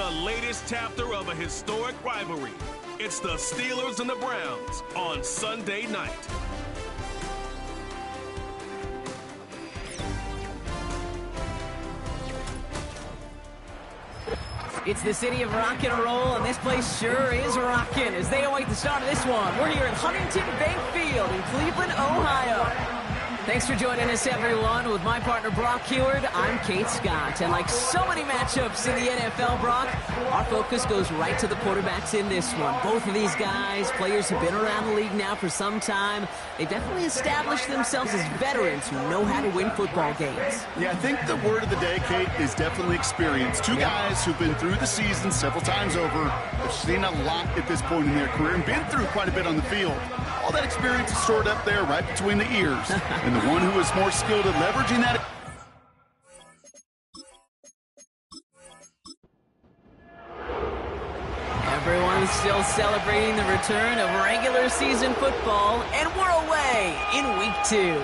the latest chapter of a historic rivalry. It's the Steelers and the Browns on Sunday night. It's the city of rock and roll, and this place sure is rocking as they await the start of this one. We're here at Huntington Bank Field in Cleveland, Ohio. Thanks for joining us, everyone. With my partner, Brock Heward, I'm Kate Scott. And like so many matchups in the NFL, Brock, our focus goes right to the quarterbacks in this one. Both of these guys, players who've been around the league now for some time, they've definitely established themselves as veterans who know how to win football games. Yeah, I think the word of the day, Kate, is definitely experience. Two guys who've been through the season several times over, have seen a lot at this point in their career, and been through quite a bit on the field. All that experience is stored up there right between the ears. And the one who is more skilled at leveraging that. Everyone's still celebrating the return of regular season football, and we're away in week 2.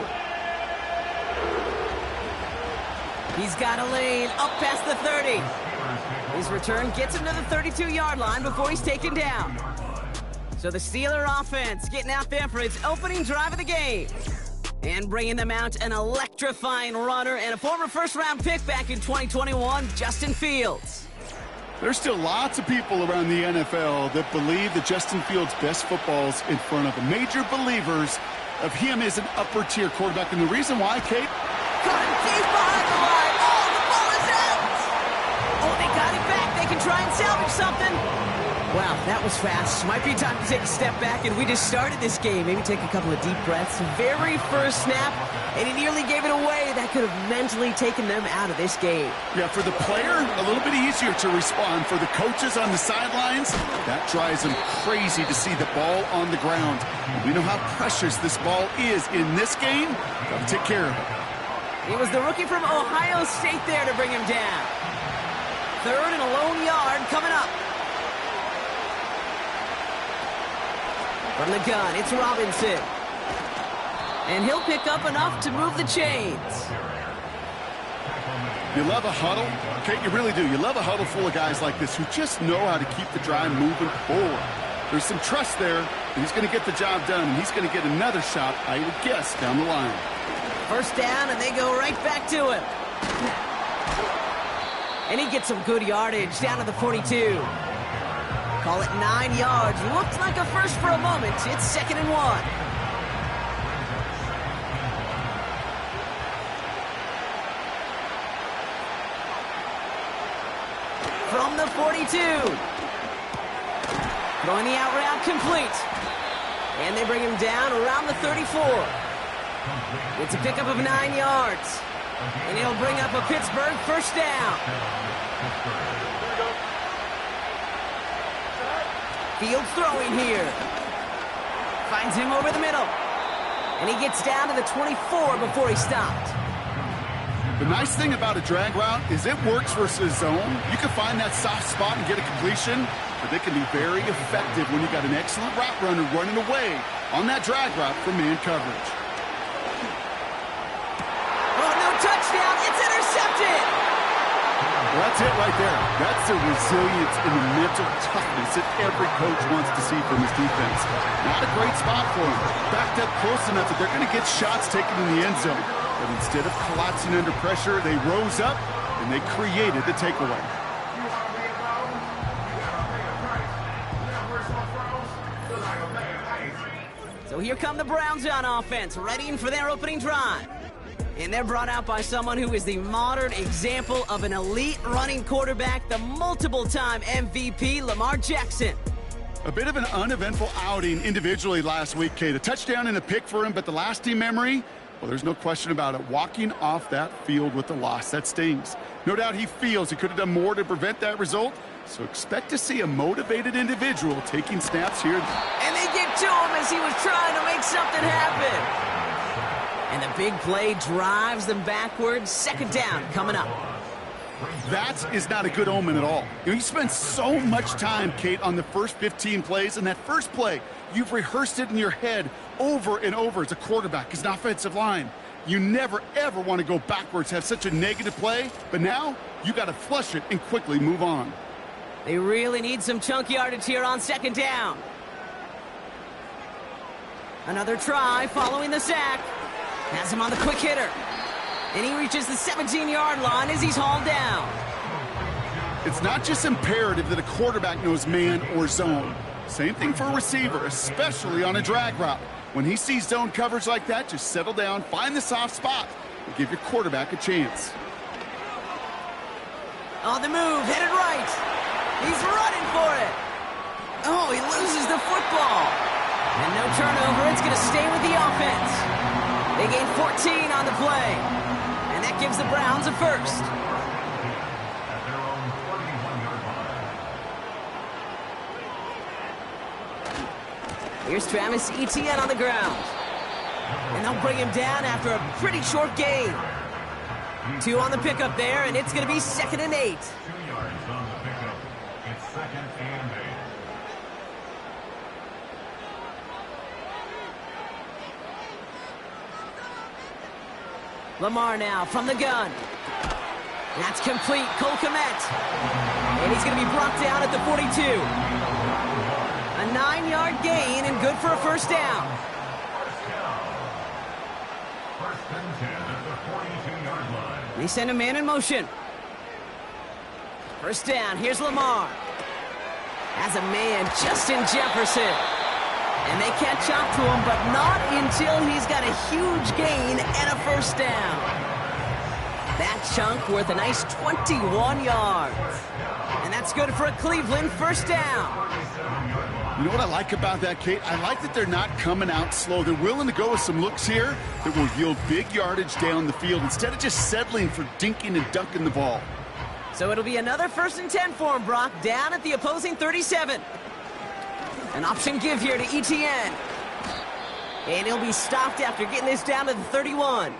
He's got a lane up past the 30. His return gets him to the 32-yard line before he's taken down. So the Steeler offense getting out there for its opening drive of the game. And bringing them out an electrifying runner and a former first-round pick back in 2021, Justin Fields. There's still lots of people around the NFL that believe that Justin Fields' best football's in front of them. Major believers of him as an upper-tier quarterback. And the reason why, Kate? Got him deep behind the line. Oh, the ball is out. Oh, they got it back. They can try and salvage something. Wow, that was fast. Might be time to take a step back, and we just started this game. Maybe take a couple of deep breaths. Very first snap, and he nearly gave it away. That could have mentally taken them out of this game. Yeah, for the player, a little bit easier to respond. For the coaches on the sidelines, that drives them crazy to see the ball on the ground. We know how precious this ball is in this game. Got to take care of it. It was the rookie from Ohio State there to bring him down. 3rd and a lone yard coming up. From the gun, it's Robinson. And he'll pick up enough to move the chains. You love a huddle. Okay, you really do. You love a huddle full of guys like this who just know how to keep the drive moving forward. There's some trust there, and he's going to get the job done, and he's going to get another shot, I would guess, down the line. First down, and they go right back to him. And he gets some good yardage down to the 42. Call it 9 yards. Looked like a first for a moment. It's 2nd and 1. From the 42. Throwing the out route complete. And they bring him down around the 34. It's a pickup of 9 yards. And he'll bring up a Pittsburgh first down. Fields throwing here. Finds him over the middle. And he gets down to the 24 before he stopped. The nice thing about a drag route is it works versus zone. You can find that soft spot and get a completion, but they can be very effective when you got an excellent route runner running away on that drag route from man coverage. Oh, no touchdown. It's intercepted. Well, that's it right there. That's the resilience and the mental toughness that every coach wants to see from his defense. Not a great spot for him. Backed up close enough that they're going to get shots taken in the end zone. But instead of collapsing under pressure, they rose up and they created the takeaway. So here come the Browns on offense, readying for their opening drive. And they're brought out by someone who is the modern example of an elite running quarterback, the multiple-time MVP, Lamar Jackson. A bit of an uneventful outing individually last week, Kate. A touchdown and a pick for him, but the lasting memory, well, there's no question about it. Walking off that field with the loss, that stings. No doubt he feels he could have done more to prevent that result, so expect to see a motivated individual taking snaps here. And they get to him as he was trying to make something happen. And the big play drives them backwards. 2nd down coming up. That is not a good omen at all. You spend so much time, Kate, on the first 15 plays, and that first play, you've rehearsed it in your head over and over as a quarterback, as an offensive line. You never, ever want to go backwards, have such a negative play, but now you got to flush it and quickly move on. They really need some chunk yardage here on second down. Another try following the sack. Has him on the quick hitter. And he reaches the 17-yard line as he's hauled down. It's not just imperative that a quarterback knows man or zone. Same thing for a receiver, especially on a drag route. When he sees zone coverage like that, just settle down, find the soft spot, and give your quarterback a chance. On the move, headed right. He's running for it. Oh, he loses the football. And no turnover, it's going to stay with the offense. They gain 14 on the play. And that gives the Browns a first. Here's Travis Etienne on the ground. And they'll bring him down after a pretty short gain. 2 on the pickup there, and it's going to be 2nd and 8. 2 yards on the pickup. It's 2nd and 8. Lamar now from the gun. That's complete. Cole Kmet. And he's going to be brought down at the 42. A 9-yard gain and good for a first down. First and 10 at the 42-yard line. They send a man in motion. First down. Here's Lamar. As a man, Justin Jefferson. And they catch up to him, but not until he's got a huge gain and a first down. That chunk worth a nice 21 yards. And that's good for a Cleveland first down. You know what I like about that, Kate? I like that they're not coming out slow. They're willing to go with some looks here that will yield big yardage down the field instead of just settling for dinking and dunking the ball. So it'll be another 1st and 10 for him, Brock, down at the opposing 37. An option give here to Etienne. And he'll be stopped after getting this down to the 31.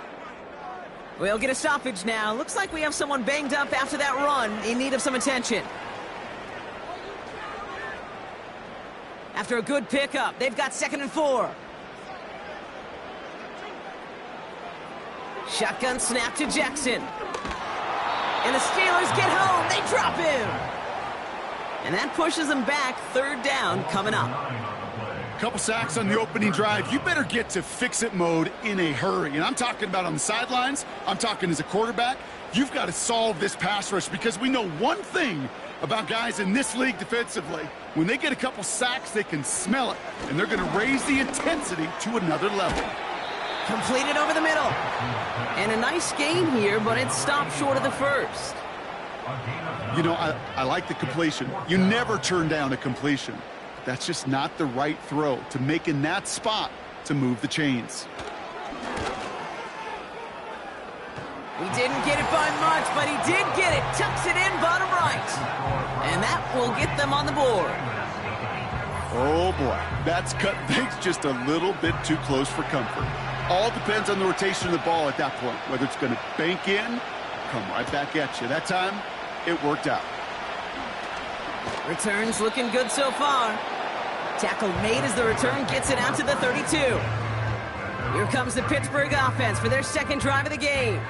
We'll get a stoppage now. Looks like we have someone banged up after that run in need of some attention. After a good pickup, they've got 2nd and 4. Shotgun snap to Jackson. And the Steelers get home. They drop him. And that pushes them back. 3rd down coming up. Couple sacks on the opening drive. You better get to fix-it mode in a hurry. And I'm talking about on the sidelines. I'm talking as a quarterback. You've got to solve this pass rush because we know one thing about guys in this league defensively. When they get a couple sacks, they can smell it. And they're going to raise the intensity to another level. Completed over the middle. And a nice gain here, but it stopped short of the first. You know, I like the completion. You never turn down a completion. That's just not the right throw to make in that spot to move the chains. He didn't get it by much, but he did get it. Tucks it in bottom right. And that will get them on the board. Oh, boy. That's cut things just a little bit too close for comfort. All depends on the rotation of the ball at that point, whether it's going to bank in, come right back at you. That time, it worked out. Returns looking good so far. Tackle made as the return gets it out to the 32. Here comes the Pittsburgh offense for their 2nd drive of the game.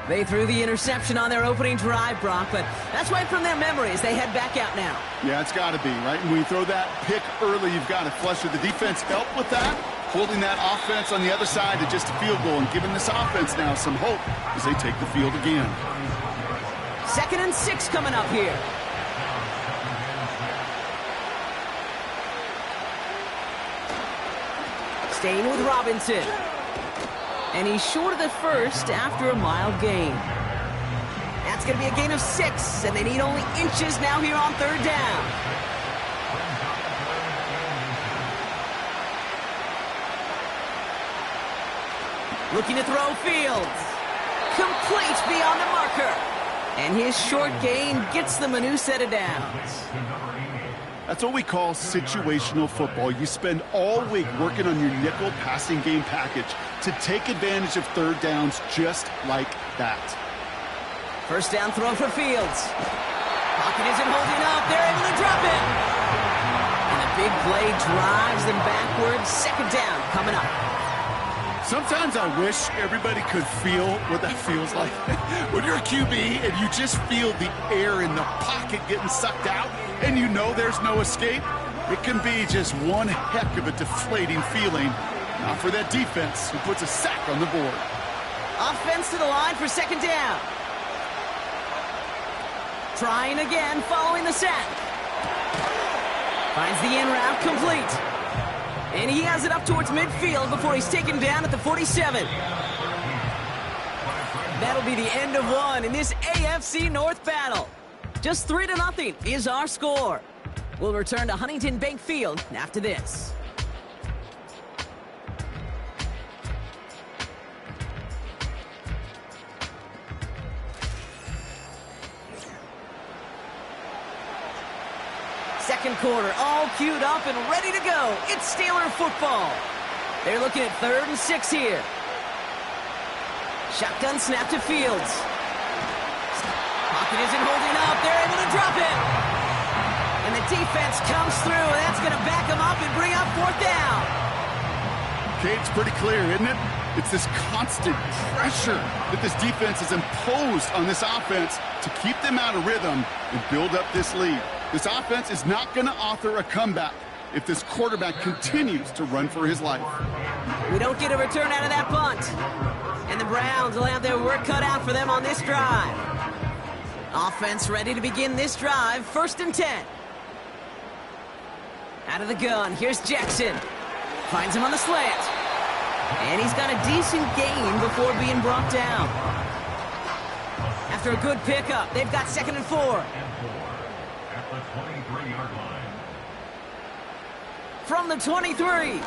They threw the interception on their opening drive, Brock, but that's right from their memories. They head back out now. Yeah, it's got to be, right? And when you throw that pick early, you've got to flush it. The defense helped with that, holding that offense on the other side to just a field goal and giving this offense now some hope as they take the field again. 2nd and 6 coming up here. Staying with Robinson. And he's short of the first after a mild gain. That's going to be a gain of 6, and they need only inches now here on 3rd down. Looking to throw Fields. Complete beyond the marker. And his short gain gets them a new set of downs. That's what we call situational football. You spend all week working on your nickel passing game package to take advantage of 3rd downs just like that. First down throw for Fields. Pocket isn't holding up. They're able to drop it. And a big play drives them backwards. 2nd down coming up. Sometimes I wish everybody could feel what that feels like. When you're a QB and you just feel the air in the pocket getting sucked out and you know there's no escape, it can be just one heck of a deflating feeling. Not for that defense who puts a sack on the board. Offense to the line for second down. Trying again following the sack. Finds the in route complete. And he has it up towards midfield before he's taken down at the 47. That'll be the end of one in this AFC North battle. Just 3-0 is our score. We'll return to Huntington Bank Field after this. Second quarter, all queued up and ready to go. It's Steeler football. They're looking at 3rd and 6 here. Shotgun snap to Fields. Pocket isn't holding up. They're able to drop it. And the defense comes through, and that's going to back them up and bring up 4th down. Okay, it's pretty clear, isn't it? It's this constant pressure that this defense has imposed on this offense to keep them out of rhythm and build up this lead. This offense is not going to author a comeback if this quarterback continues to run for his life. We don't get a return out of that punt. And the Browns will have their work cut out for them on this drive. Offense ready to begin this drive, 1st and 10. Out of the gun, here's Jackson. Finds him on the slant. And he's got a decent gain before being brought down. After a good pickup, they've got 2nd and 4. At the 23-yard line. From the 23.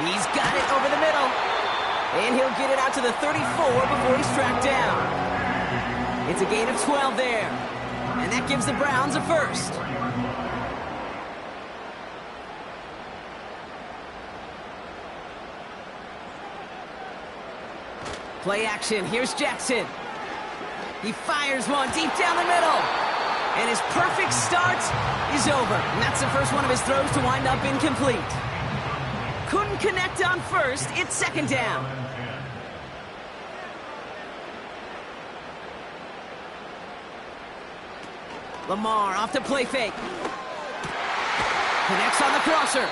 He's got it over the middle. And he'll get it out to the 34 before he's tracked down. It's a gain of 12 there. And that gives the Browns a 1st. Play action. Here's Jackson. He fires one deep down the middle. And his perfect start is over. And that's the first one of his throws to wind up incomplete. Couldn't connect on 1st. It's 2nd down. Lamar off the play fake. Connects on the crosser.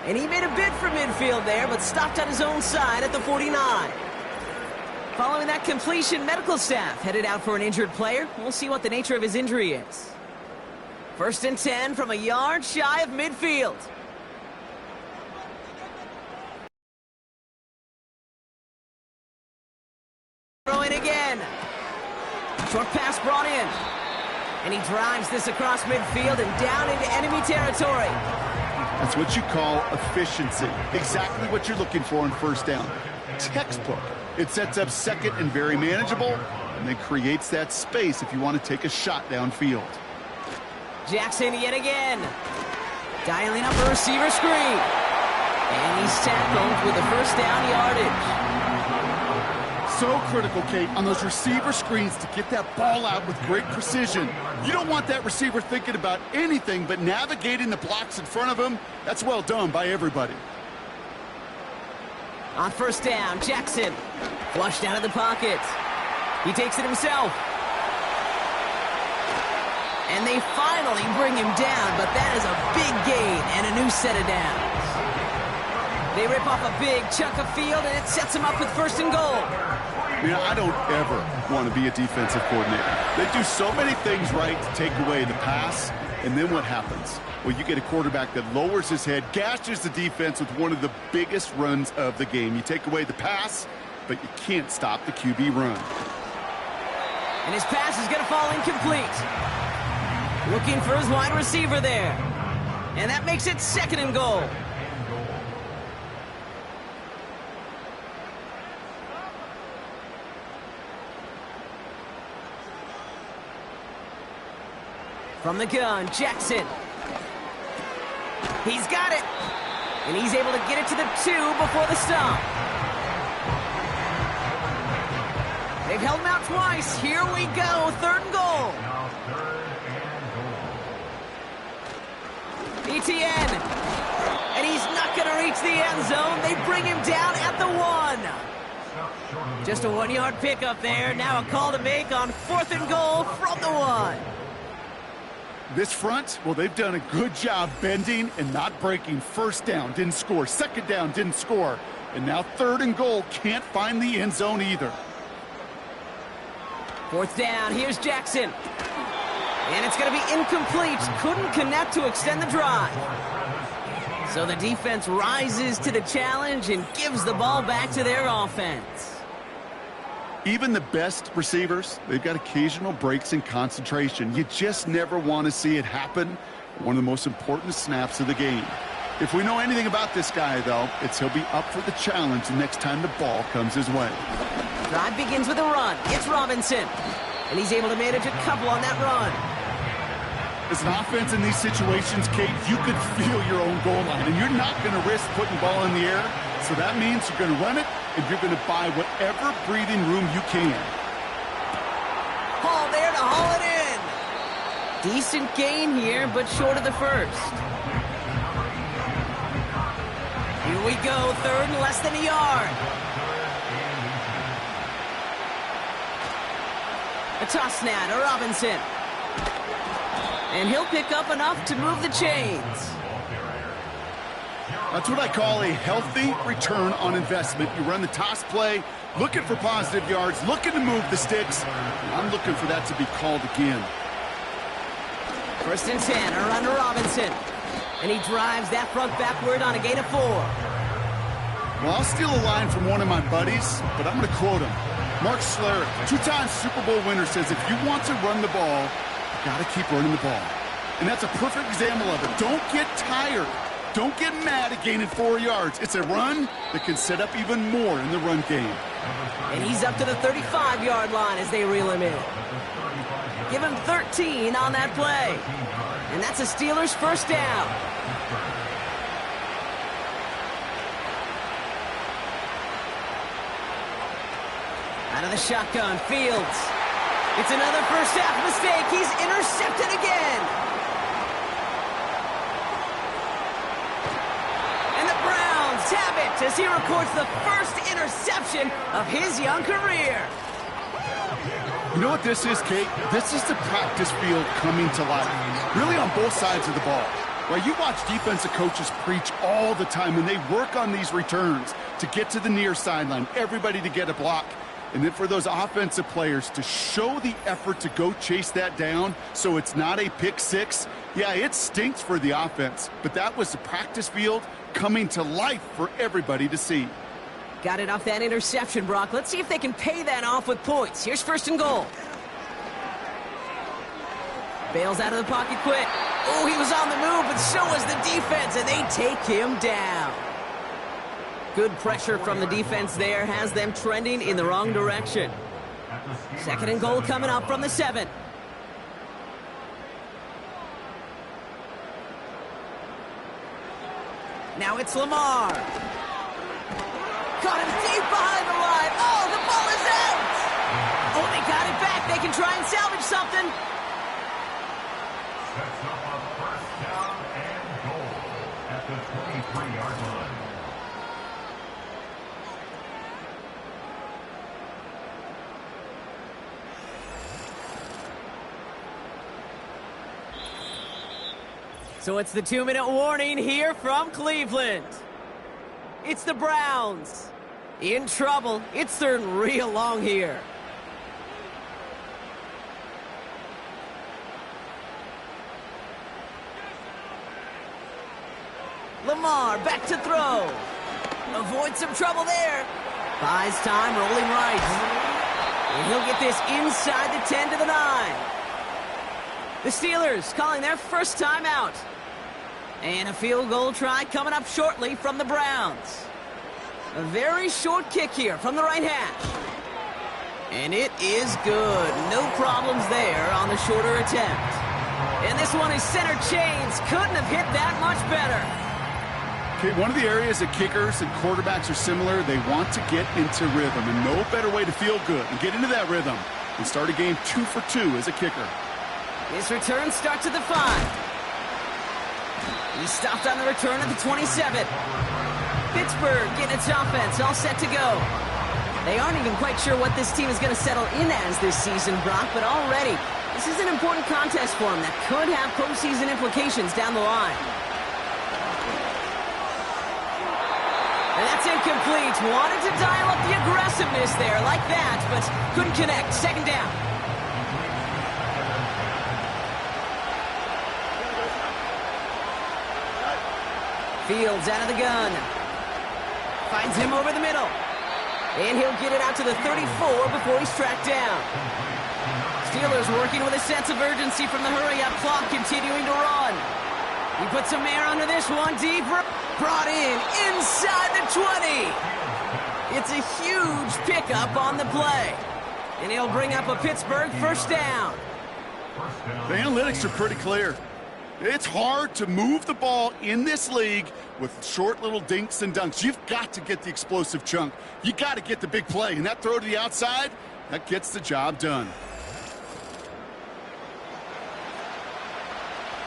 And he made a bid for midfield there, but stopped on his own side at the 49. Following that completion, medical staff headed out for an injured player. We'll see what the nature of his injury is. 1st and 10 from a yard shy of midfield. Throwing again. Short pass brought in. And he drives this across midfield and down into enemy territory. That's what you call efficiency. Exactly what you're looking for on 1st down. Textbook. It sets up 2nd and very manageable, and then creates that space if you want to take a shot downfield. Jackson yet again. Dialing up a receiver screen. And he's tackled with the 1st down yardage. So critical, Kate, on those receiver screens to get that ball out with great precision. You don't want that receiver thinking about anything but navigating the blocks in front of him. That's well done by everybody. On 1st down, Jackson flushed out of the pocket. He takes it himself. And they finally bring him down, but that is a big gain and a new set of downs. They rip off a big chunk of field, and it sets them up with 1st and goal. You know, I don't ever want to be a defensive coordinator. They do so many things right to take away the pass, and then what happens? Well, you get a quarterback that lowers his head, gashes the defense with one of the biggest runs of the game. You take away the pass, but you can't stop the QB run. And his pass is going to fall incomplete. Looking for his wide receiver there. And that makes it 2nd and goal. From the gun, Jackson. He's got it. And he's able to get it to the 2 before the stop. They've held him out twice. Here we go. 3rd and goal. Now 3rd and goal. ETN. And he's not going to reach the end zone. They bring him down at the 1. Just a 1-yard pickup there. Now a call to make on 4th and goal from the 1. This front, well, they've done a good job bending and not breaking. First down, didn't score. Second down, didn't score. And now 3rd and goal, can't find the end zone either. 4th down, here's Jackson. And it's going to be incomplete. Couldn't connect to extend the drive. So the defense rises to the challenge and gives the ball back to their offense. Even the best receivers, they've got occasional breaks in concentration. You just never want to see it happen. One of the most important snaps of the game. If we know anything about this guy, though, it's he'll be up for the challenge the next time the ball comes his way. Drive begins with a run. It's Robinson. And he's able to manage a couple on that run. As an offense in these situations, Kate, you could feel your own goal line, and you're not going to risk putting ball in the air. So that means you're going to run it, and you're going to buy whatever breathing room you can. Hall there to haul it in. Decent gain here, but short of the first. Here we go, 3rd and less than a yard. A toss now to Robinson. And he'll pick up enough to move the chains. That's what I call a healthy return on investment. You run the toss play, looking for positive yards, looking to move the sticks. I'm looking for that to be called again. 1st and 10, a run to Robinson. And he drives that front backward on a gain of 4. Well, I'll steal a line from one of my buddies, but I'm going to quote him. Mark Schlereth, 2-time Super Bowl winner, says if you want to run the ball, you got to keep running the ball. And that's a perfect example of it. Don't get tired. Don't get mad at gaining 4 yards. It's a run that can set up even more in the run game. And he's up to the 35-yard line as they reel him in. Give him 13 on that play. And that's a Steelers 1st down. Out of the shotgun, Fields. It's another first half mistake. He's intercepted again. And the Browns have it as he records the first interception of his young career. You know what this is, Kate? This is the practice field coming to life. Really on both sides of the ball. Right, you watch defensive coaches preach all the time when they work on these returns to get to the near sideline, everybody to get a block. And then for those offensive players to show the effort to go chase that down so it's not a pick six, yeah, it stinks for the offense. But that was the practice field coming to life for everybody to see. Got it off that interception, Brock. Let's see if they can pay that off with points. Here's 1st and goal. Bails out of the pocket quick. Oh, he was on the move, but so was the defense, and they take him down. Good pressure from the defense there has them trending in the wrong direction. 2nd and goal coming up from the 7. Now it's Lamar. Caught him deep behind the line. Oh, the ball is out. Oh, they got it back. They can try and salvage something. Sets up a 1st down and goal at the 23-yard line. So it's the 2-minute warning here from Cleveland. It's the Browns. In trouble. It's 3rd and real long here. Lamar back to throw. Avoid some trouble there. Buys time, rolling right. And he'll get this inside the 10 to the 9. The Steelers calling their first timeout. And a field goal try coming up shortly from the Browns. A very short kick here from the right hash. And it is good. No problems there on the shorter attempt. And this one is center chains. Couldn't have hit that much better. Okay, one of the areas that kickers and quarterbacks are similar, they want to get into rhythm. And no better way to feel good and get into that rhythm and start a game 2 for 2 as a kicker. His return starts at the 5. He stopped on the return at the 27. Pittsburgh getting its offense all set to go. They aren't even quite sure what this team is going to settle in as this season, Brock, but already this is an important contest for them that could have postseason implications down the line. And that's incomplete. Wanted to dial up the aggressiveness there like that, but couldn't connect. Second down. Fields out of the gun. Finds him over the middle. And he'll get it out to the 34 before he's tracked down. Steelers working with a sense of urgency from the hurry-up clock, continuing to run. He puts some air under this one, deep. Brought in inside the 20. It's a huge pickup on the play. And he'll bring up a Pittsburgh first down. The analytics are pretty clear. It's hard to move the ball in this league with short little dinks and dunks. You've got to get the explosive chunk. You got to get the big play. And that throw to the outside, that gets the job done.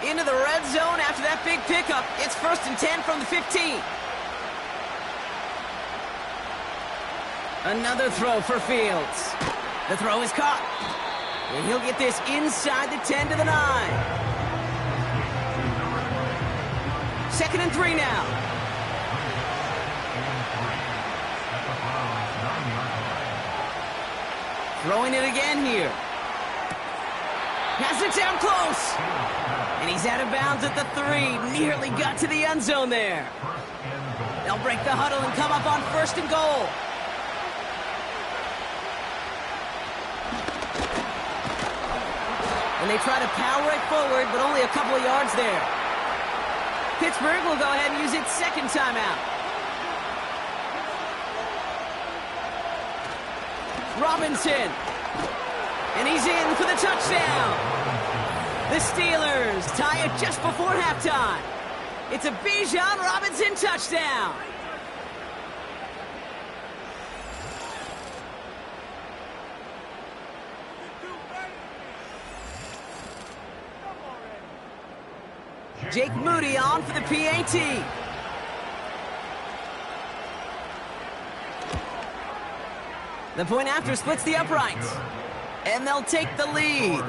Into the red zone after that big pickup. It's 1st and 10 from the 15. Another throw for Fields. The throw is caught. And he'll get this inside the 10 to the 9. 2nd and 3 now. Throwing it again here. Has it down close. And he's out of bounds at the 3. Nearly got to the end zone there. They'll break the huddle and come up on 1st and goal. And they try to power it forward, but only a couple of yards there. Pittsburgh will go ahead and use its second timeout. Robinson. And he's in for the touchdown. The Steelers tie it just before halftime. It's a Bijan Robinson touchdown. Jake Moody on for the PAT. The point after splits the uprights. And they'll take the lead.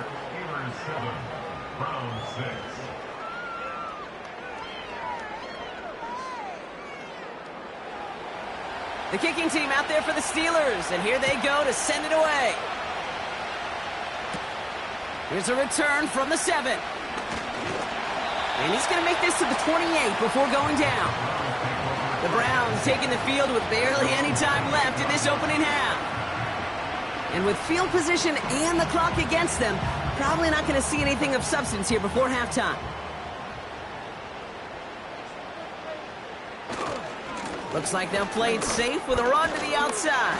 The kicking team out there for the Steelers. And here they go to send it away. Here's a return from the 7. And he's going to make this to the 28 before going down. The Browns taking the field with barely any time left in this opening half. And with field position and the clock against them, probably not going to see anything of substance here before halftime. Looks like they'll play it safe with a run to the outside.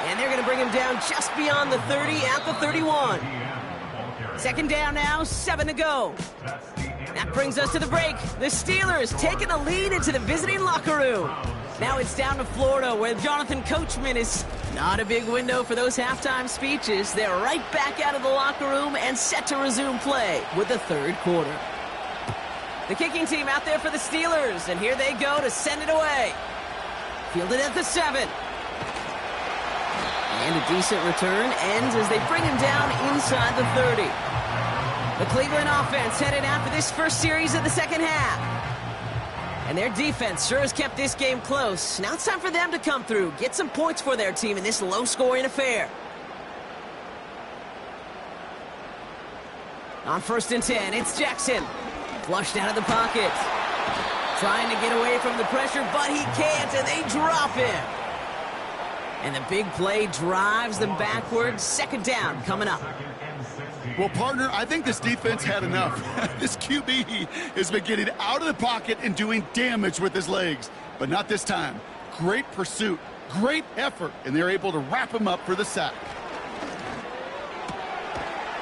And they're going to bring him down just beyond the 30 at the 31. 2nd down now, 7 to go. That brings us to the break. The Steelers taking the lead into the visiting locker room. Now it's down to Florida, where Jonathan Coachman is not a big window for those halftime speeches. They're right back out of the locker room and set to resume play with the 3rd quarter. The kicking team out there for the Steelers, and here they go to send it away. Fielded at the 7. And a decent return ends as they bring him down inside the 30. The Cleveland offense headed out for this first series of the second half. And their defense sure has kept this game close. Now it's time for them to come through, get some points for their team in this low-scoring affair. On 1st and 10, it's Jackson. Flushed out of the pocket. Trying to get away from the pressure, but he can't, and they drop him. And the big play drives them backwards. 2nd down coming up. Well, partner, I think this defense had enough. This QB has been getting out of the pocket and doing damage with his legs. But not this time. Great pursuit, great effort, and they're able to wrap him up for the sack.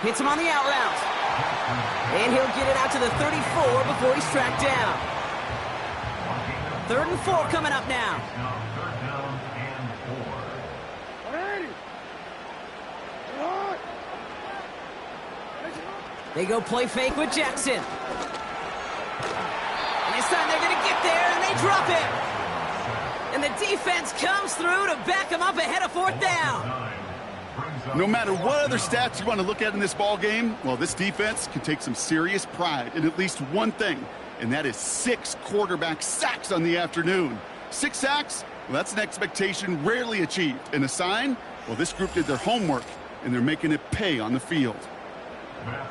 Hits him on the out route. And he'll get it out to the 34 before he's tracked down. 3rd and 4 coming up now. They go play fake with Jackson. And this time they're going to get there, and they drop him. And the defense comes through to back them up ahead of fourth down. No matter what other stats you want to look at in this ball game, well, this defense can take some serious pride in at least one thing, and that is 6 quarterback sacks on the afternoon. 6 sacks? Well, that's an expectation rarely achieved. And a sign? Well, this group did their homework, and they're making it pay on the field.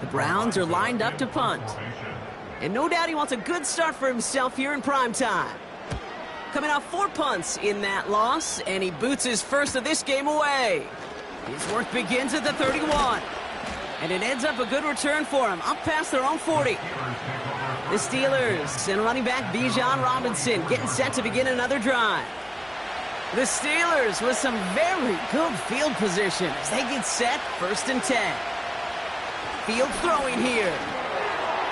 The Browns are lined up to punt. And no doubt he wants a good start for himself here in prime time. Coming off 4 punts in that loss, and he boots his first of this game away. His work begins at the 31. And it ends up a good return for him, up past their own 40. The Steelers and running back Bijan Robinson getting set to begin another drive. The Steelers with some very good field position as they get set, 1st and 10. Field throwing here.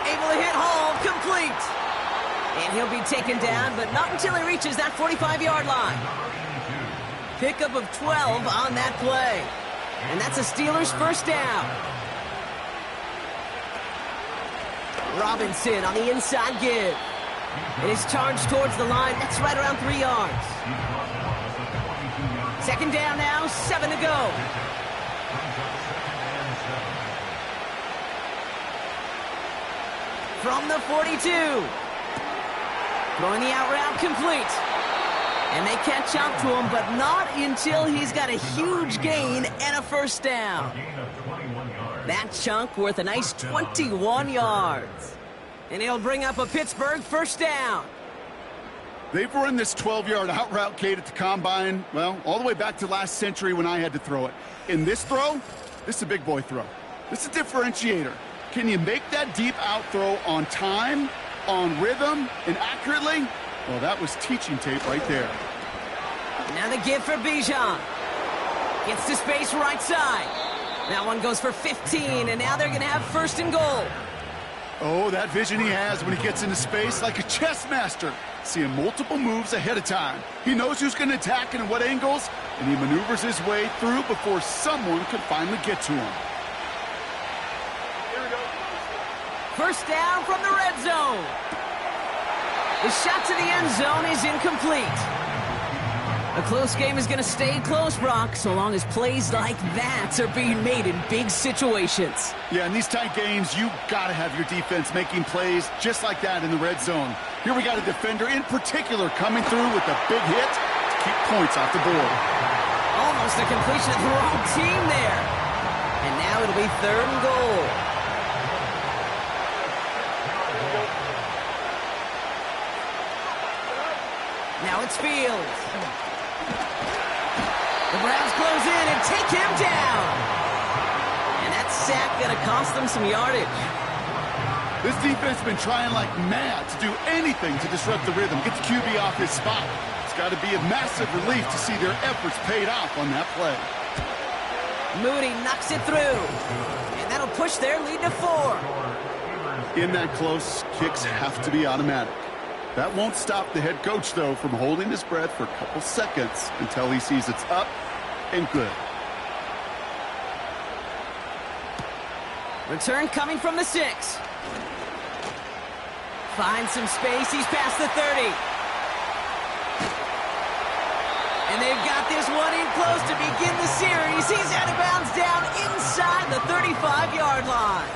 Able to hit Hall, complete. And he'll be taken down, but not until he reaches that 45-yard line. Pickup of 12 on that play. And that's a Steelers first down. Robinson on the inside give. It is charged towards the line. That's right around 3 yards. 2nd down now, 7 to go. From the 42. Throwing the out route complete. And they catch up to him, but not until he's got a huge gain and a first down. That chunk worth a nice 21 yards. And he'll bring up a Pittsburgh first down. They've run this 12-yard out route, Kate, at the Combine, well, all the way back to last century when I had to throw it. In this throw, this is a big boy throw. This is a differentiator. Can you make that deep out throw on time, on rhythm, and accurately? Well, that was teaching tape right there. Now the give for Bijan. Gets to space right side. That one goes for 15, and now they're going to have 1st and goal. Oh, that vision he has when he gets into space, like a chess master, seeing multiple moves ahead of time. He knows who's going to attack and in what angles, and he maneuvers his way through before someone can finally get to him. First down from the red zone. The shot to the end zone is incomplete. A close game is going to stay close, Brock, so long as plays like that are being made in big situations. Yeah, in these tight games, you got to have your defense making plays just like that in the red zone. Here we got a defender in particular coming through with a big hit to keep points off the board. Almost a completion of the wrong team there. And now it'll be 3rd and goal. Now it's Fields. The Browns close in and take him down. And that sack going to cost them some yardage. This defense has been trying like mad to do anything to disrupt the rhythm, get the QB off his spot. It's got to be a massive relief to see their efforts paid off on that play. Moody knocks it through. And that'll push their lead to 4. In that close, kicks have to be automatic. That won't stop the head coach, though, from holding his breath for a couple seconds until he sees it's up and good. Return coming from the 6. Finds some space. He's past the 30. And they've got this one in close to begin the series. He's out of bounds down inside the 35-yard line.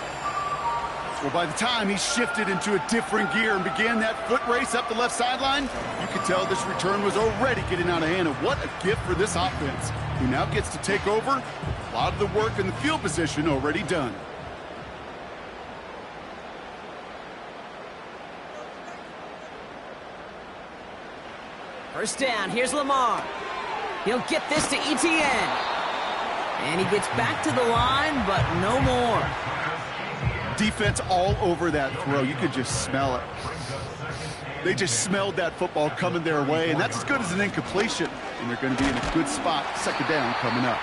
Well, by the time he shifted into a different gear and began that foot race up the left sideline, you could tell this return was already getting out of hand. And what a gift for this offense, who now gets to take over with a lot of the work in the field position already done. First down, here's Lamar. He'll get this to Etienne. And he gets back to the line, but no more. Defense all over that throw. You could just smell it. They just smelled that football coming their way, and that's as good as an incompletion. And they're going to be in a good spot, 2nd down coming up.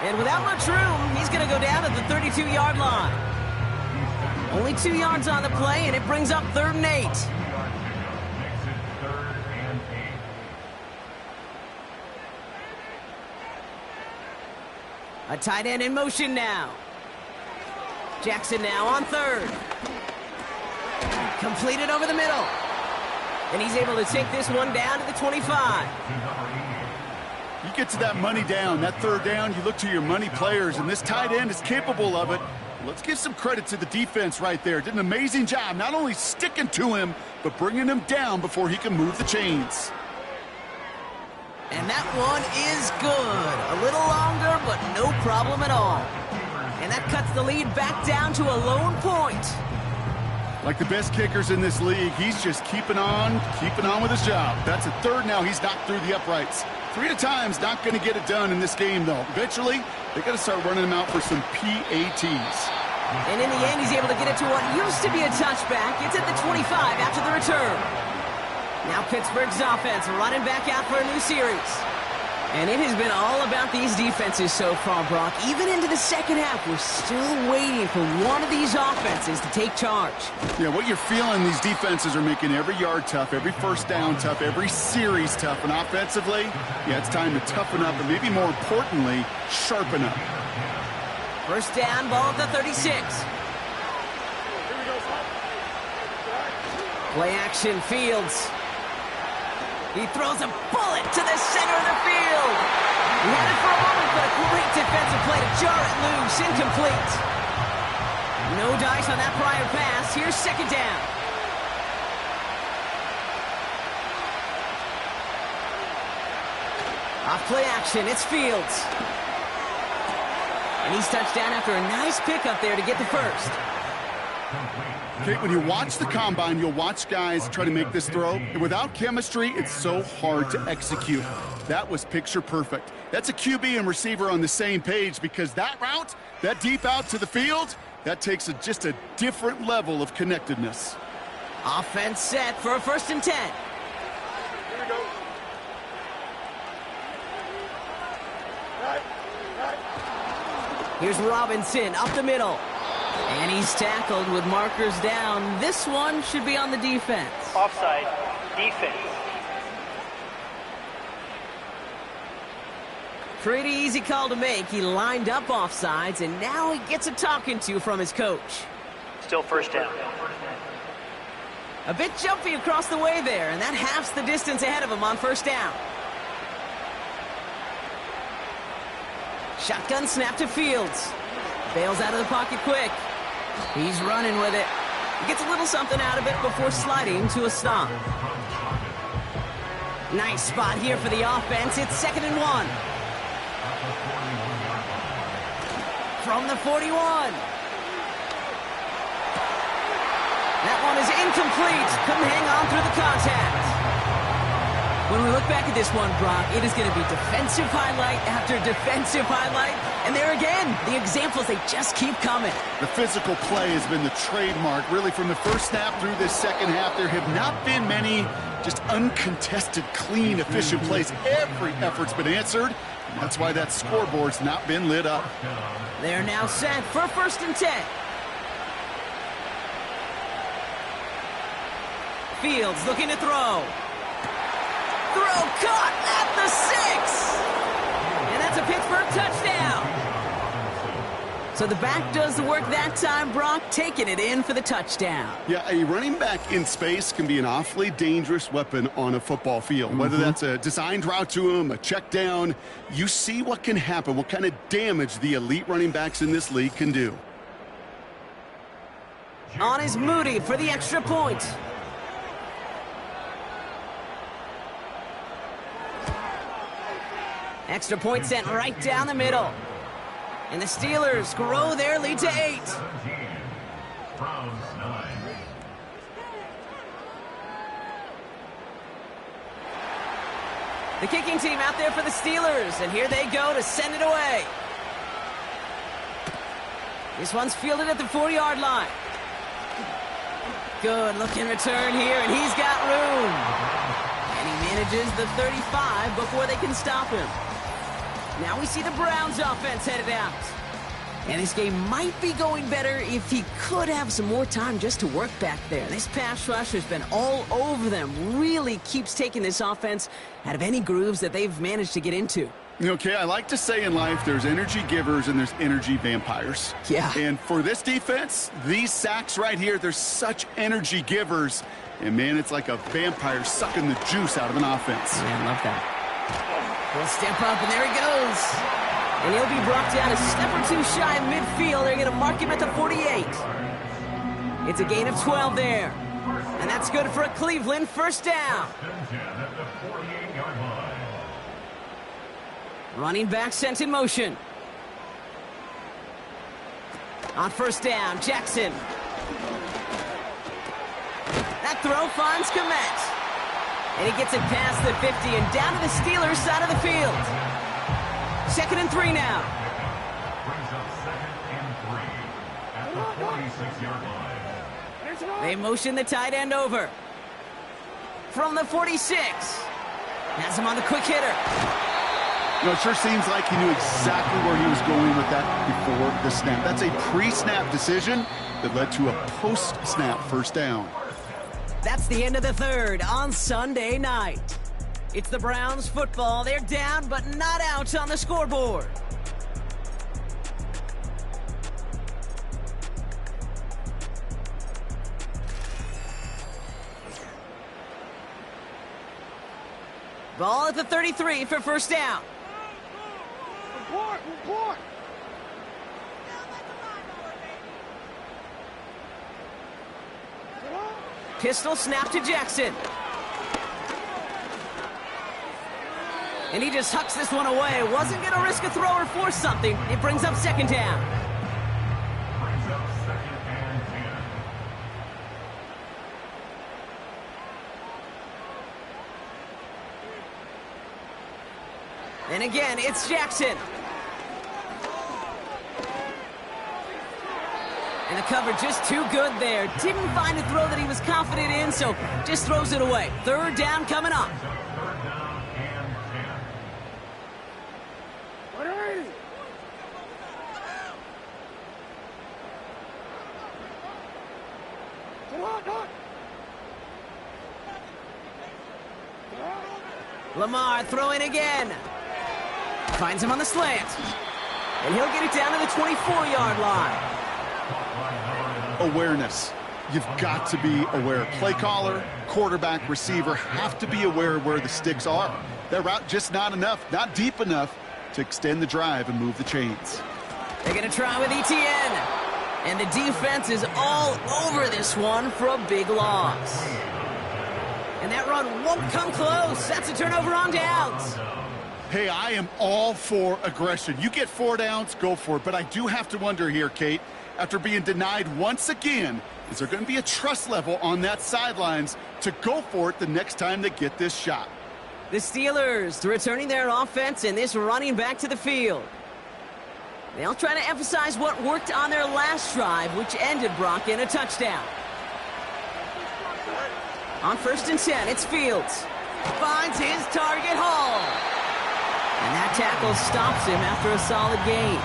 And without much room, he's going to go down at the 32-yard line. Only 2 yards on the play, and it brings up 3rd and 8. A tight end in motion now. Jackson now on 3rd. Completed over the middle. And he's able to take this one down to the 25. You get to that money down, that third down, you look to your money players, and this tight end is capable of it. Let's give some credit to the defense right there. Did an amazing job not only sticking to him, but bringing him down before he can move the chains. And that one is good. A little longer, but no problem at all. And that cuts the lead back down to a lone point. Like the best kickers in this league, he's just keeping on with his job. That's a third now. He's knocked through the uprights. 3 at a time's not going to get it done in this game, though. Eventually, they got to start running him out for some PATs. And in the end, he's able to get it to what used to be a touchback. It's at the 25 after the return. Now Pittsburgh's offense running back out for a new series. And it has been all about these defenses so far, Brock. Even into the second half, we're still waiting for one of these offenses to take charge. Yeah, what you're feeling, these defenses are making every yard tough, every first down tough, every series tough. And offensively, yeah, it's time to toughen up and maybe more importantly, sharpen up. First down, ball at the 36. Play action, Fields. He throws a bullet to the center of the field. He had it for a moment, but a great defensive play to jar it loose. Incomplete. No dice on that prior pass. Here's second down. Off play action, it's Fields. And he's touched down after a nice pickup there to get the first. Okay, when you watch the combine, you'll watch guys try to make this throw. And without chemistry, it's so hard to execute. That was picture perfect. That's a QB and receiver on the same page because that route, that deep out to the field, that takes just a different level of connectedness. Offense set for a 1st and 10. Here we go. Here's Robinson up the middle. And he's tackled with markers down. This one should be on the defense. Offside, defense. Pretty easy call to make. He lined up offsides, and now he gets a talking to from his coach. Still first down. A bit jumpy across the way there, and that halves the distance ahead of him on first down. Shotgun snap to Fields. Bails out of the pocket quick. He's running with it. He gets a little something out of it before sliding to a stop. Nice spot here for the offense. It's 2nd and 1. From the 41. That one is incomplete. Couldn't hang on through the contact. When we look back at this one, Brock, it is going to be defensive highlight after defensive highlight. And there again, the examples, they just keep coming. The physical play has been the trademark. Really, from the first snap through this second half, there have not been many just uncontested, clean, efficient plays. Every effort's been answered. And that's why that scoreboard's not been lit up. They're now set for 1st and 10. Fields looking to throw. Throw caught at the 6. And that's a Pittsburgh touchdown. So the back does the work that time, Brock, taking it in for the touchdown. Yeah, a running back in space can be an awfully dangerous weapon on a football field. Whether that's a designed route to him, a check down, you see what can happen, what kind of damage the elite running backs in this league can do. On is Moody for the extra point. Extra point sent right down the middle. And the Steelers grow their lead to 8. The kicking team out there for the Steelers, and here they go to send it away. This one's fielded at the 4-yard line. Good looking return here, and he's got room. And he manages the 35 before they can stop him. Now we see the Browns offense headed out. And this game might be going better if he could have some more time just to work back there. This pass rush has been all over them. Really keeps taking this offense out of any grooves that they've managed to get into. Okay, I like to say in life there's energy givers and there's energy vampires. Yeah. And for this defense, these sacks right here, they're such energy givers. And, man, it's like a vampire sucking the juice out of an offense. Yeah, I love that. We'll step up, and there he goes. And he'll be brought down a step or two shy of midfield. They're going to mark him at the 48. It's a gain of 12 there. And that's good for a Cleveland first down. Running back sent in motion. On first down, Jackson. That throw finds Komet. And he gets it past the 50 and down to the Steelers' side of the field. 2nd and 3 now. Brings up 2nd and 3 at the 46-yard line. They motion the tight end over. From the 46. Has him on the quick hitter. You know, it sure seems like he knew exactly where he was going with that before the snap. That's a pre-snap decision that led to a post-snap first down. That's the end of the third on Sunday night. It's the Browns football. They're down, but not out on the scoreboard. Ball at the 33 for first down. Report! Pistol snap to Jackson. And he just hucks this one away. Wasn't going to risk a throw or force something. It brings up second down. Brings up 2nd and 10. And again, it's Jackson. And the cover just too good there. Didn't find a throw that he was confident in, so just throws it away. Third down coming up. 3rd down and 10. Lamar throwing again. Finds him on the slant. And he'll get it down to the 24-yard line. Awareness. You've got to be aware. Play caller, quarterback, receiver have to be aware of where the sticks are. That route just not enough, not deep enough to extend the drive and move the chains. They're going to try with Etienne. And the defense is all over this one for a big loss. And that run won't come close. That's a turnover on downs. Hey, I am all for aggression. You get 4 downs, go for it. But I do have to wonder here, Kate, after being denied once again, is there going to be a trust level on that sidelines to go for it the next time they get this shot? The Steelers returning their offense and this running back to the field. They'll try to emphasize what worked on their last drive, which ended, Brock, in a touchdown. On 1st and 10, it's Fields. Finds his target, Hall. And that tackle stops him after a solid gain.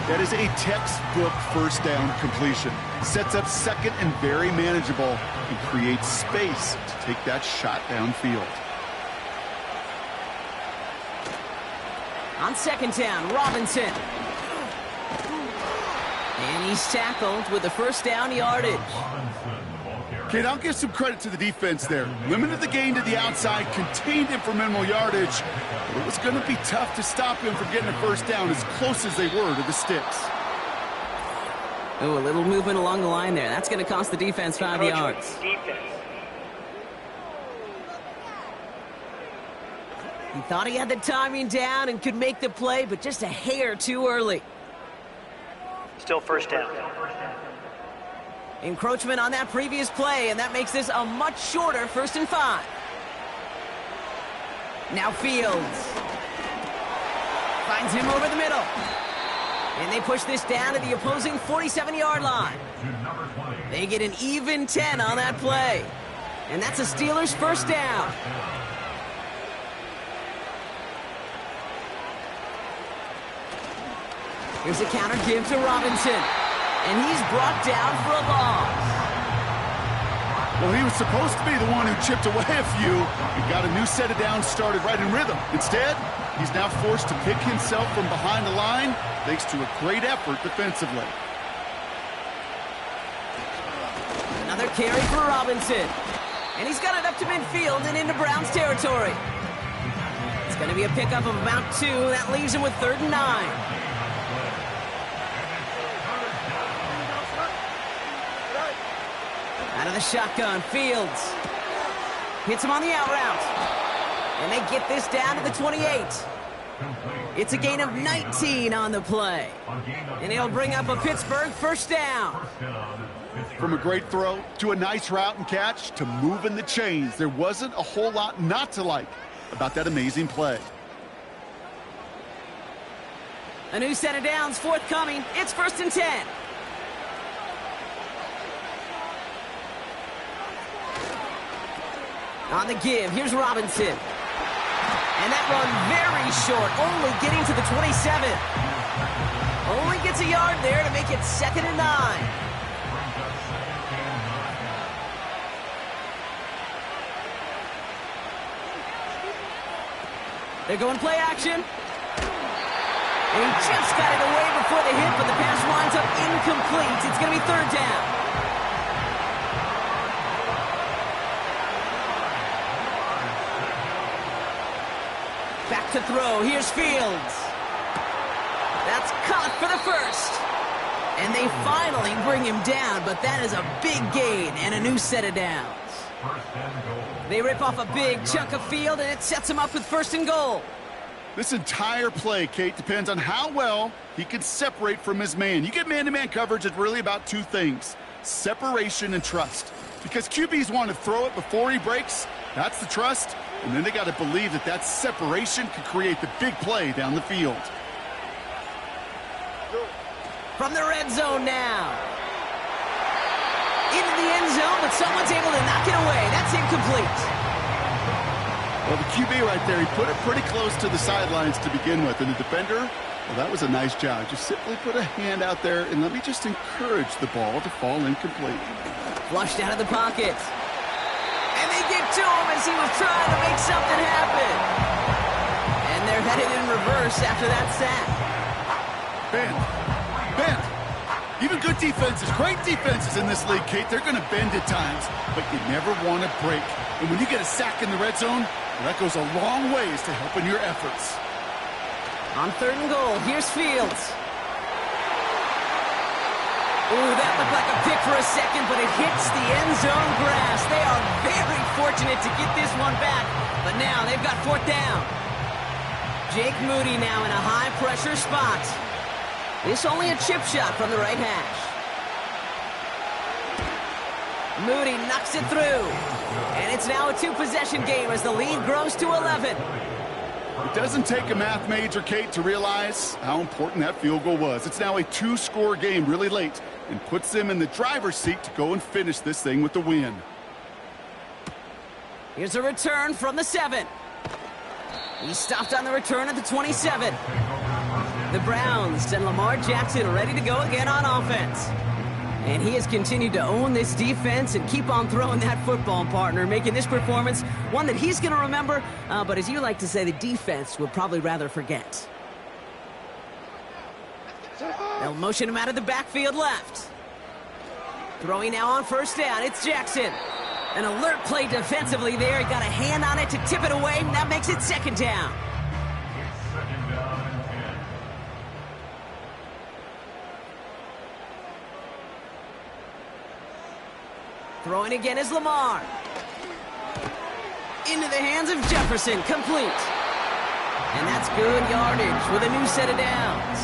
That is a textbook first down completion. Sets up second and very manageable and creates space to take that shot downfield. On 2nd down, Robinson. And he's tackled with the first down yardage. Kate, I'll give some credit to the defense there. Limited the gain to the outside, contained him for minimal yardage. But it was going to be tough to stop him from getting a first down as close as they were to the sticks. Oh, a little movement along the line there. That's going to cost the defense 5 yards. Defense. He thought he had the timing down and could make the play, but just a hair too early. Still first down. Encroachment on that previous play, and that makes this a much shorter 1st and 5. Now Fields. Finds him over the middle. And they push this down to the opposing 47-yard line. They get an even 10 on that play. And that's a Steelers first down. Here's a counter give to Robinson. And he's brought down for a loss. Well, he was supposed to be the one who chipped away a few and got a new set of downs started right in rhythm. Instead, he's now forced to pick himself from behind the line thanks to a great effort defensively. Another carry for Robinson. And he's got it up to midfield and into Browns territory. It's going to be a pickup of about 2. That leaves him with 3rd and 9. Out of the shotgun, Fields. Hits him on the out route. And they get this down to the 28. It's a gain of 19 on the play. And it'll bring up a Pittsburgh first down. From a great throw to a nice route and catch to moving the chains, there wasn't a whole lot not to like about that amazing play. A new set of downs forthcoming. It's 1st and 10. On the give, here's Robinson. And that run very short, only getting to the 27. Only gets a yard there to make it 2nd and 9. They're going play action. And he just got it away before the hit, but the pass winds up incomplete. It's going to be 3rd down. Back to throw. Here's Fields. That's caught for the 1st. And they finally bring him down, but that is a big gain and a new set of downs. They rip off a big chunk of field, and it sets him up with 1st and goal. This entire play, Kate, depends on how well he can separate from his man. You get man-to-man coverage, it's really about 2 things: separation and trust. Because QBs want to throw it before he breaks. That's the trust. And then they got to believe that that separation could create the big play down the field. From the red zone now. Into the end zone, but someone's able to knock it away. That's incomplete. Well, the QB right there, he put it pretty close to the sidelines to begin with. And the defender, well, that was a nice job. Just simply put a hand out there and let me just encourage the ball to fall incomplete. Flushed out of the pocket. And they get to him as he was trying to make something happen. And they're headed in reverse after that sack. Bend. Even good defenses, great defenses in this league, Kate, they're going to bend at times, but you never want to break. And when you get a sack in the red zone, well, that goes a long ways to helping your efforts. On 3rd and goal, here's Fields. Ooh, that looked like a pick for a second, but it hits the end zone grass. They are very fortunate to get this one back, but now they've got 4th down. Jake Moody now in a high-pressure spot. This only a chip shot from the right hash. Moody knocks it through, and it's now a 2-possession game as the lead grows to 11. It doesn't take a math major, Kate, to realize how important that field goal was. It's now a 2-score game really late and puts them in the driver's seat to go and finish this thing with the win. Here's a return from the 7. He stopped on the return at the 27. The Browns and Lamar Jackson ready to go again on offense. And he has continued to own this defense and keep on throwing that football, partner, making this performance one that he's going to remember, but as you like to say, the defense would probably rather forget. They'll motion him out of the backfield left. Throwing now on 1st down, it's Jackson. An alert play defensively there. He got a hand on it to tip it away, and that makes it 2nd down. Throwing again is Lamar. Into the hands of Jefferson, complete. And that's good yardage with a new set of downs.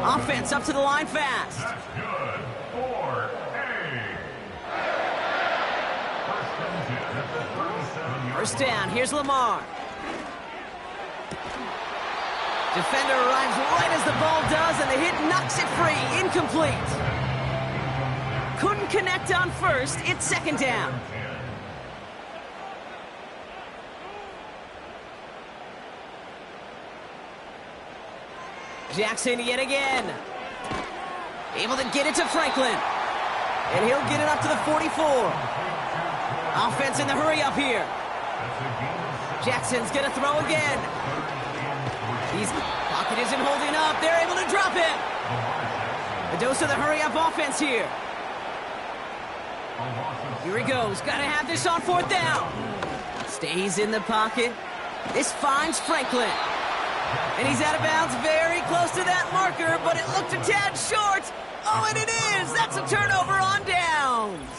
Offense up to the line fast. That's good for A. 1st down, here's Lamar. Defender arrives right as the ball does, and the hit knocks it free. Incomplete. Couldn't connect on 1st. It's 2nd down. Jackson yet again. Able to get it to Franklin. And he'll get it up to the 44. Offense in the hurry up here. Jackson's going to throw again. Pocket isn't holding up. They're able to drop it. A dose of the hurry-up offense here. Here he goes. Got to have this on 4th down. Stays in the pocket. This finds Franklin. And he's out of bounds very close to that marker, but it looked a tad short. Oh, and it is. That's a turnover on downs.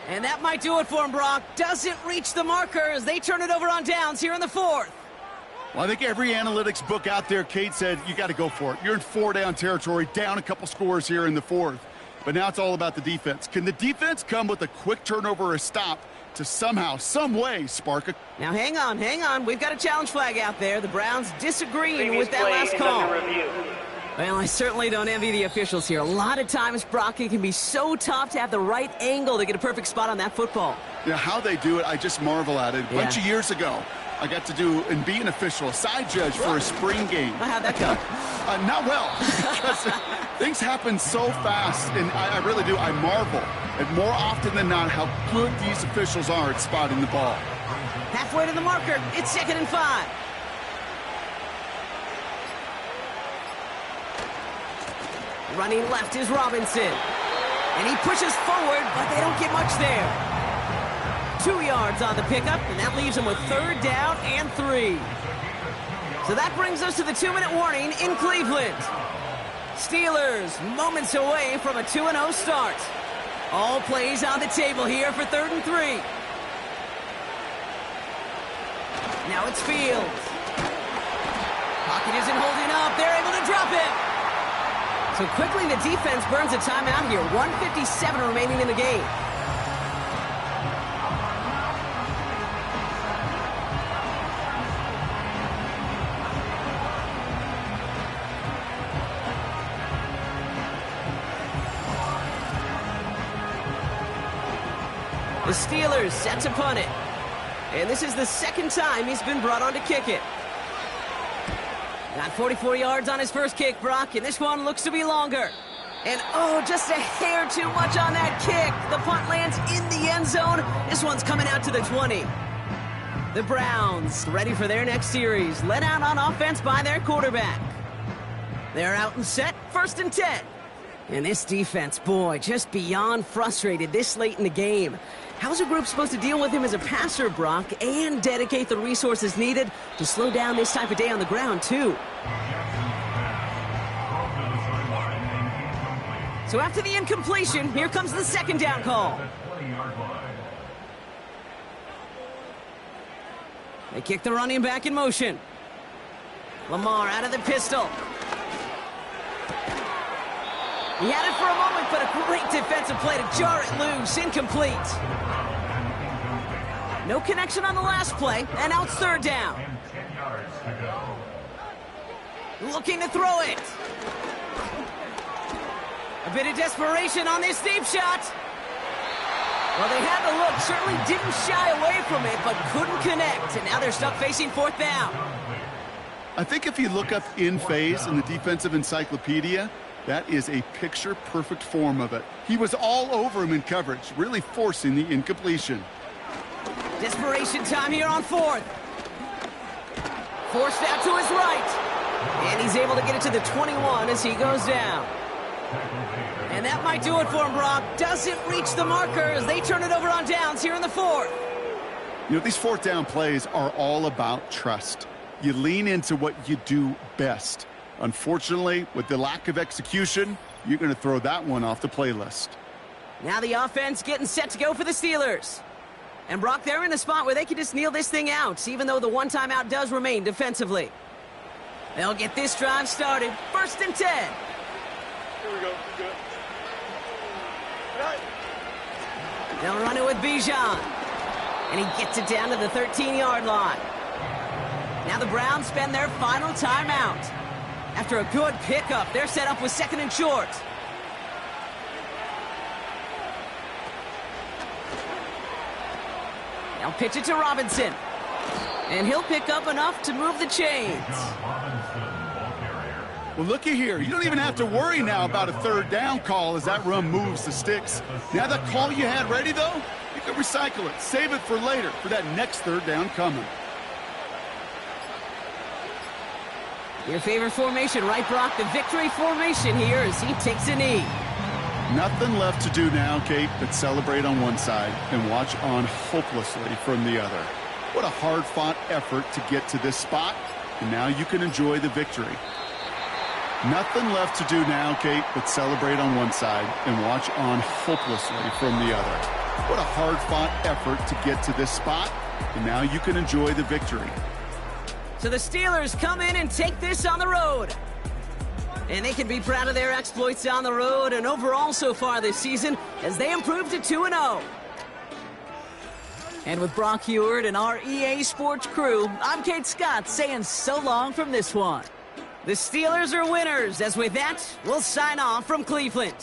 And that might do it for him, Brock. Doesn't reach the marker as they turn it over on downs here in the 4th. Well, I think every analytics book out there, Kate said, you got to go for it. You're in 4-down territory, down a couple scores here in the 4th. But now it's all about the defense. Can the defense come with a quick turnover or a stop to somehow, some way, spark a... Now, hang on. We've got a challenge flag out there. The Browns disagreeing with that last call. Well, I certainly don't envy the officials here. A lot of times, Brock, it can be so tough to have the right angle to get a perfect spot on that football. Yeah, how they do it, I just marvel at it. A bunch of years ago, I got to do and be an official, a side judge for a spring game. How'd that go? Not well, because things happen so fast, and I really do. I marvel at more often than not how good these officials are at spotting the ball. Halfway to the marker, it's 2nd and 5. Running left is Robinson. And he pushes forward, but they don't get much there. 2 yards on the pickup, and that leaves him with 3rd down and 3. So that brings us to the 2-minute warning in Cleveland. Steelers moments away from a 2-0 start. All plays on the table here for 3rd and 3. Now it's Fields. Pocket isn't holding up. They're able to drop it. So quickly the defense burns a timeout here. 1:57 remaining in the game. The Steelers set to punt it. And this is the 2nd time he's been brought on to kick it. Got 44 yards on his first kick, Brock, and this one looks to be longer. And, oh, just a hair too much on that kick. The punt lands in the end zone. This one's coming out to the 20. The Browns ready for their next series. Led out on offense by their quarterback. They're out and set, 1st and 10. And this defense, boy, just beyond frustrated this late in the game. How's a group supposed to deal with him as a passer, Brock, and dedicate the resources needed to slow down this type of day on the ground, too? So after the incompletion, here comes the 2nd down call. They kick the running back in motion. Lamar out of the pistol. He had it for a moment, but a great defensive play to jar it loose. Incomplete. No connection on the last play, and now it's 3rd down. Looking to throw it. A bit of desperation on this deep shot. Well, they had the look, certainly didn't shy away from it, but couldn't connect, and now they're stuck facing 4th down. I think if you look up in phase in the defensive encyclopedia, that is a picture-perfect form of it. He was all over him in coverage, really forcing the incompletion. Desperation time here on 4th. Forced out to his right. And he's able to get it to the 21 as he goes down. And that might do it for him, Brock. Doesn't reach the marker as they turn it over on downs here in the 4th. You know, these 4th down plays are all about trust. You lean into what you do best. Unfortunately, with the lack of execution, you're going to throw that one off the playlist. Now the offense getting set to go for the Steelers. And Brock, they're in a spot where they can just kneel this thing out, even though the one timeout does remain defensively. They'll get this drive started. 1st and 10. Here we go. Good. They'll run it with Bijan. And he gets it down to the 13-yard line. Now the Browns spend their final timeout. After a good pickup, they're set up with 2nd and short. They'll pitch it to Robinson. And he'll pick up enough to move the chains. Well, Well, looky here. You don't even have to worry now about a third down call as that run moves the sticks. Now that call you had ready, though, you can recycle it. Save it for later for that next third down coming. Your favorite formation, right, Brock? The victory formation here as he takes a knee. Nothing left to do now, Kate, but celebrate on one side and watch on hopelessly from the other. What a hard-fought effort to get to this spot, and now you can enjoy the victory. Nothing left to do now, Kate, but celebrate on one side and watch on hopelessly from the other. What a hard-fought effort to get to this spot, and now you can enjoy the victory. So the Steelers come in and take this on the road. And they can be proud of their exploits on the road and overall so far this season as they improve to 2-0. And with Brock Heward and our EA Sports crew, I'm Kate Scott saying so long from this one. The Steelers are winners, as with that, we'll sign off from Cleveland.